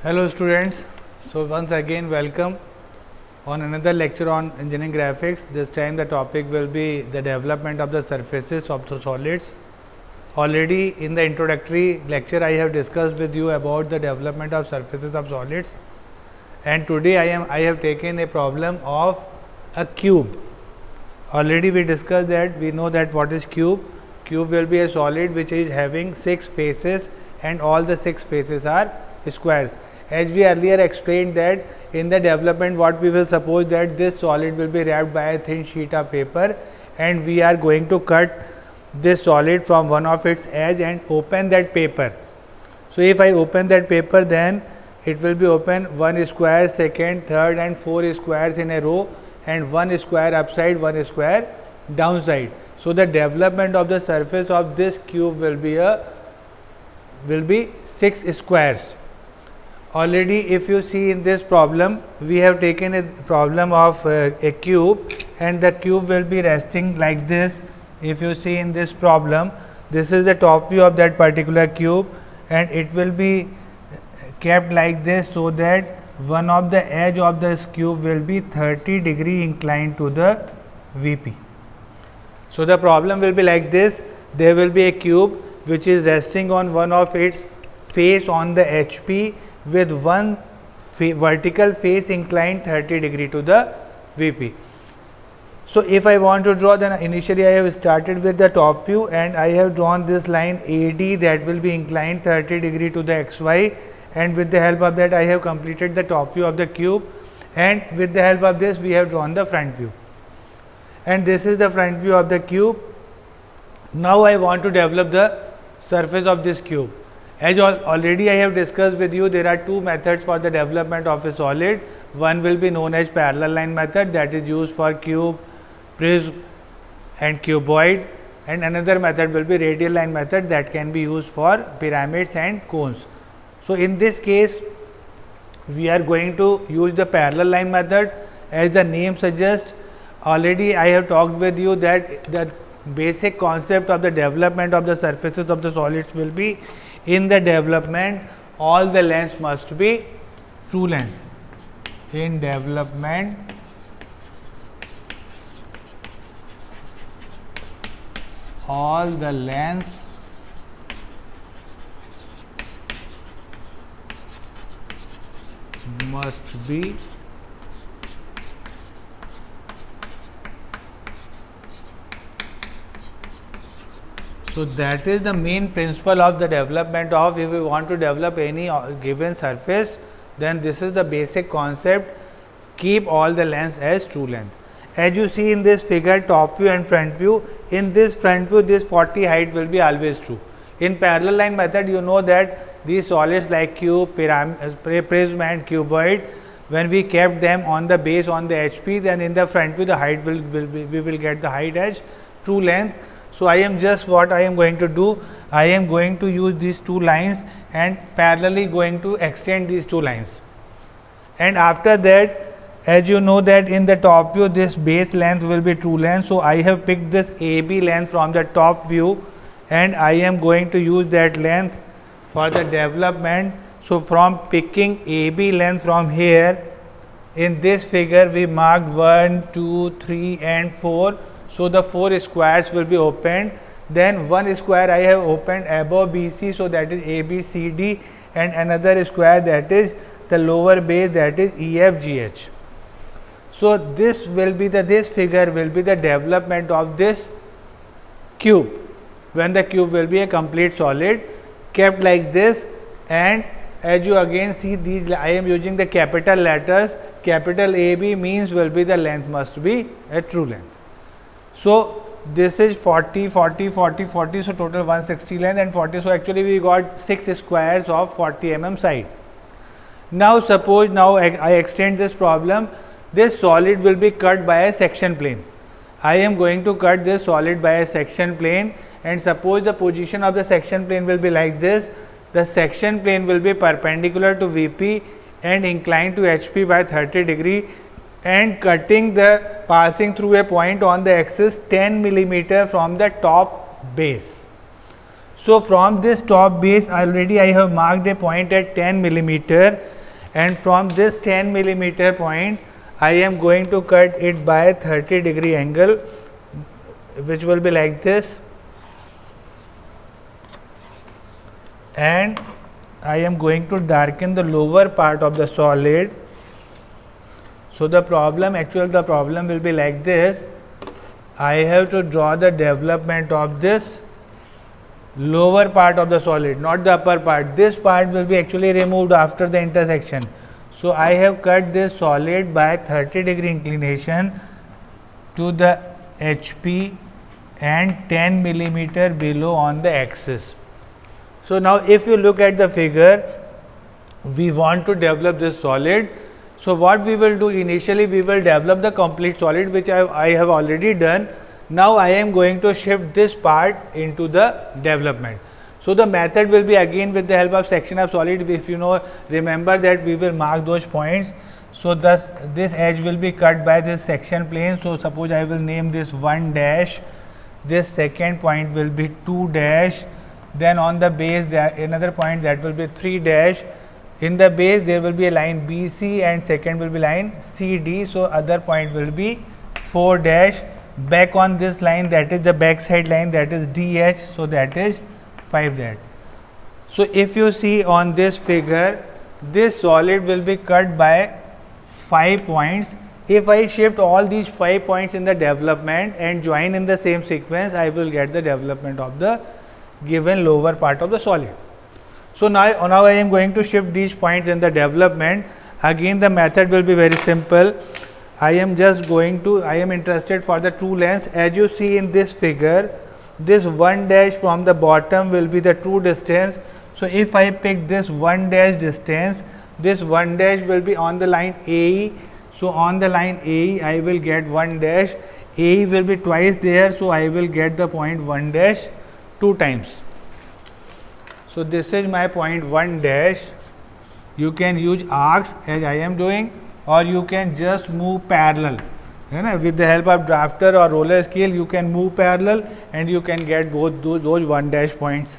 Hello students, so once again welcome on another lecture on engineering graphics. This time the topic will be the development of the surfaces of the solids. Already in the introductory lecture I have discussed with you about the development of surfaces of solids, and today I have taken a problem of a cube. Already we discussed that we know that what is cube. Cube will be a solid which is having 6 faces and all the 6 faces are squares. As we earlier explained that in the development what we will suppose that this solid will be wrapped by a thin sheet of paper, and we are going to cut this solid from one of its edge and open that paper. So if I open that paper, then it will be open one square, second, third and 4 squares in a row, and one square upside, one square downside. So the development of the surface of this cube will be 6 squares. Already if you see in this problem, we have taken a problem of a cube, and the cube will be resting like this. If you see in this problem, this is the top view of that particular cube, and it will be kept like this, so that one of the edge of this cube will be 30° inclined to the VP. So the problem will be like this. There will be a cube which is resting on one of its face on the HP with one vertical face inclined 30° to the VP. So if I want to draw, then initially I have started with the top view, and I have drawn this line AD that will be inclined 30° to the XY, and with the help of that I have completed the top view of the cube, and with the help of this we have drawn the front view, and this is the front view of the cube. Now I want to develop the surface of this cube. As already I have discussed with you, there are two methods for the development of a solid. One will be known as parallel line method, that is used for cube, prism and cuboid, and another method will be radial line method that can be used for pyramids and cones. So in this case we are going to use the parallel line method. As the name suggests, already I have talked with you that the basic concept of the development of the surfaces of the solids will be, in the development all the lengths must be true length. In development all the lengths must be so that is the main principle of the development of, if we want to develop any given surface, then this is the basic concept: keep all the lengths as true length. As you see in this figure, top view and front view, in this front view this 40 height will be always true. In parallel line method, you know that these solids like cube, prism and cuboid, when we kept them on the base on the HP, then in the front view the height we will get the height as true length. So I am just what I am going to do, I am going to use these two lines and parallelly going to extend these two lines. And after that, as you know that in the top view this base length will be true length, so I have picked this AB length from the top view, and I am going to use that length for the development. So from picking AB length from here, in this figure we marked 1, 2, 3 and 4. So the 4 squares will be opened. Then one square I have opened above BC, so that is ABCD, and another square that is the lower base, that is EFGH. So this figure will be the development of this cube, when the cube will be a complete solid kept like this. And as you again see, these I am using the capital letters. Capital AB means will be the length must be a true length. So this is 40, 40, 40, 40, so total 160 length and 40. So actually we got 6 squares of 40 mm side. Now suppose I extend this problem. This solid will be cut by a section plane. I am going to cut this solid by a section plane, and suppose the position of the section plane will be like this. The section plane will be perpendicular to VP and inclined to HP by 30°, and passing through a point on the axis 10 mm from the top base. So from this top base already I have marked a point at 10 millimeter, and from this 10 millimeter point I am going to cut it by 30-degree angle, which will be like this, and I am going to darken the lower part of the solid. So the problem will be like this. I have to draw the development of this lower part of the solid, not the upper part. This part will be actually removed after the intersection. So I have cut this solid by 30-degree inclination to the HP and 10 millimeter below on the axis. So now if you look at the figure, we want to develop this solid. So what we will do initially, we will develop the complete solid, which I have already done. Now I am going to shift this part into the development. So the method will be again with the help of section of solid. If you know, remember that we will mark those points. So this edge will be cut by this section plane. So suppose I will name this 1 dash, this second point will be 2 dash, then on the base there another point that will be 3 dash. In the base there will be a line BC and second will be line CD. So other point will be 4 dash. Back on this line, that is the back side line, that is DH, so that is 5 dash. So if you see on this figure, this solid will be cut by 5 points. If I shift all these 5 points in the development and join in the same sequence, I will get the development of the given lower part of the solid. So now I am going to shift these points in the development. Again the method will be very simple. I am interested for the true length. As you see in this figure, this 1 dash from the bottom will be the true distance. So if I pick this 1 dash distance, this 1 dash will be on the line AE. So on the line AE I will get 1 dash. AE will be twice there, so I will get the point 1 dash 2 times. So this is my point 1 dash. You can use arcs as I am doing, or you can just move parallel. With the help of drafter or roller scale, you can move parallel and you can get both those 1 dash points.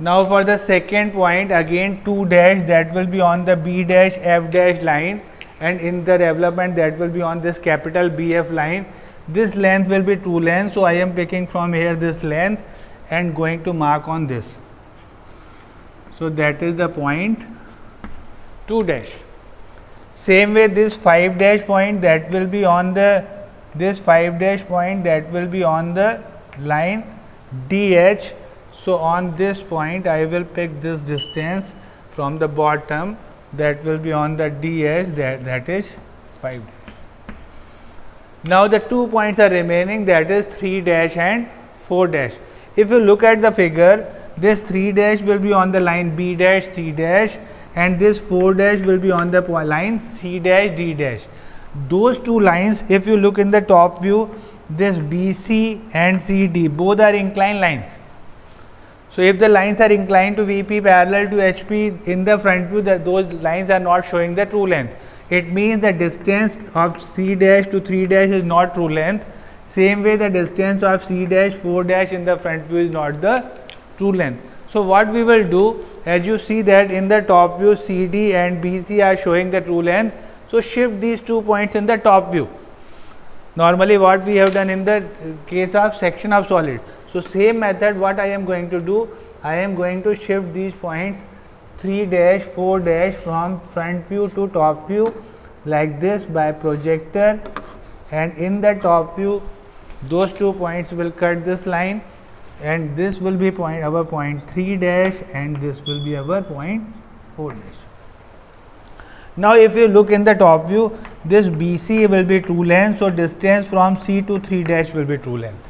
Now for the second point, again 2 dash, that will be on the B dash F dash line, and in the development that will be on this capital BF line. This length will be true length, so I am picking from here this length and going to mark on this. So that is the point 2 dash. Same way this 5 dash point, that will be on the line DH. So on this point I will pick this distance from the bottom, that will be on the DH, that is 5 dash. Now the 2 points are remaining, that is 3 dash and 4 dash. If you look at the figure, this 3 dash will be on the line B dash C dash, and this 4 dash will be on the line C dash D dash. Those two lines, if you look in the top view, this BC and CD both are inclined lines. So if the lines are inclined to VP parallel to HP in the front view, that those lines are not showing the true length. It means the distance of C dash to 3 dash is not true length. Same way the distance of C dash 4 dash in the front view is not the true length. So what we will do, as you see that in the top view CD and BC are showing the true length, so shift these 2 points in the top view. Normally what we have done in the case of section of solid. So same method, what I am going to do, I am going to shift these points 3 dash 4 dash from front view to top view like this by projector, and in the top view those 2 points will cut this line, and this will be our point 3 dash and this will be our point 4 dash. Now if you look in the top view, this BC will be true length, so distance from C to 3 dash will be true length.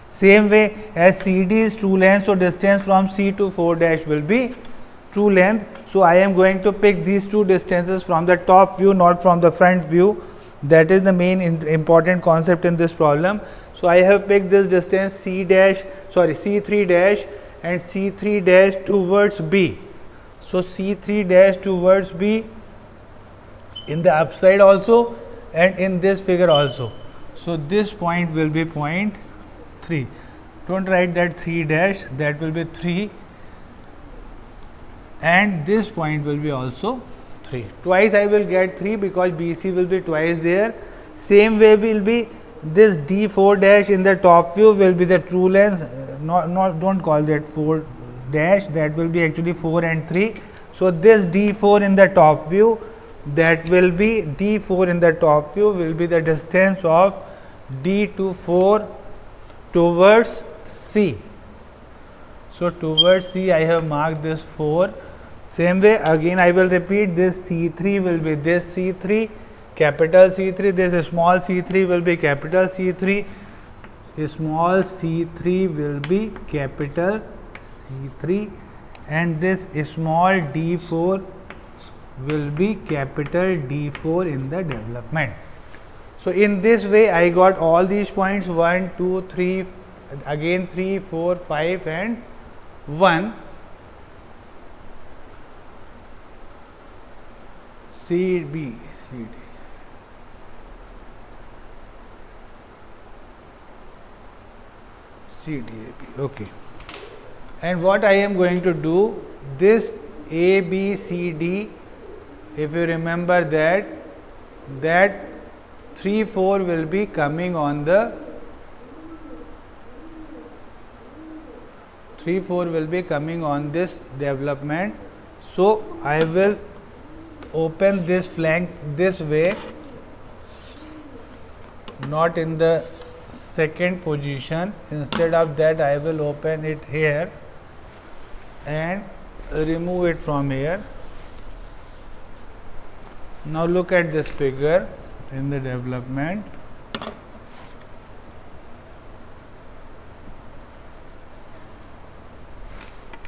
Same way as CD is true length, so distance from C to 4 dash will be true length. So I am going to pick these 2 distances from the top view, not from the front view. That is the main important concept in this problem. So I have picked this distance C3 dash and C3 dash towards B. So C3 dash towards B in the upside also and in this figure also. So this point will be point 3. don't write that 3 dash, that will be 3, and this point will be also 3. Twice I will get 3 because BC will be twice there. Same way will be this D4 dash in the top view will be the true length, don't call that 4 dash, that will be actually 4 and 3. So, this D4 in the top view, that will be D4 in the top view will be the distance of D24 towards C. So, towards C I have marked this 4. Same way again I will repeat, this C3 will be this C3, capital C3, this small C3 will be capital C3, small C3 will be capital C3, and this small D4 will be capital D4 in the development. So, in this way I got all these points 1, 2, 3, again 3, 4, 5 and 1. CB, CD. CDAB, okay. And what I am going to do, this ABCD, if you remember that 3, 4 will be coming on the 3, 4 will be coming on this development. So, I will open this flank this way, not in the second position. Instead of that I will open it here and remove it from here. Now look at this figure in the development.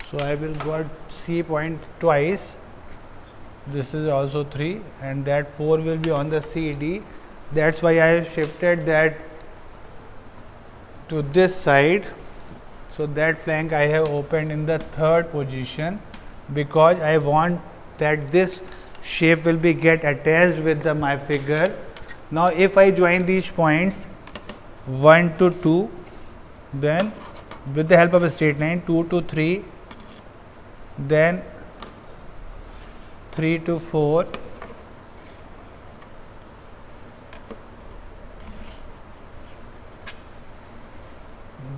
So I will got C point twice. This is also 3 and that 4 will be on the CD. That's why I have shifted that to this side. So that flank I have opened in the third position because I want that this shape will be get attached with my figure. Now if I join these points 1 to 2, then with the help of a straight line 2 to 3, then 3 to 4,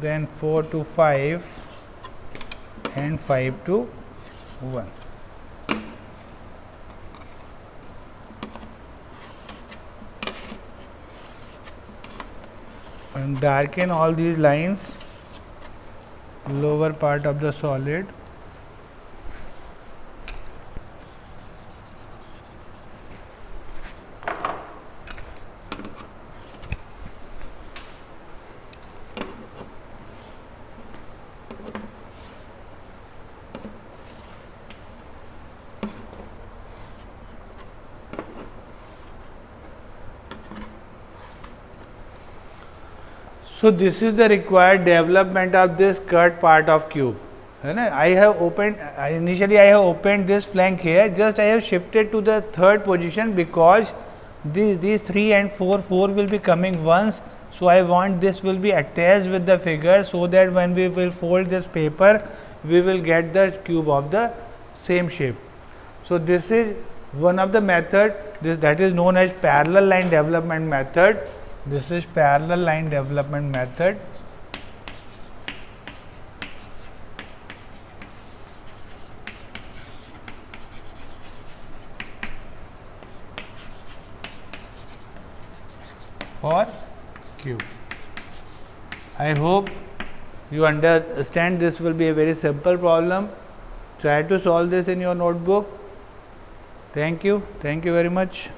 then 4 to 5 and 5 to 1. And darken all these lines, lower part of the solid. So this is the required development of this cut part of cube. I have opened initially I have opened this flank here, just I have shifted to the third position because these 3 and 4 will be coming once. So I want this will be attached with the figure, so that when we will fold this paper we will get the cube of the same shape. So this is one of the method, that is known as parallel line development method. This is parallel line development method. For cube. I hope you understand. This will be a very simple problem. Try to solve this in your notebook. Thank you very much.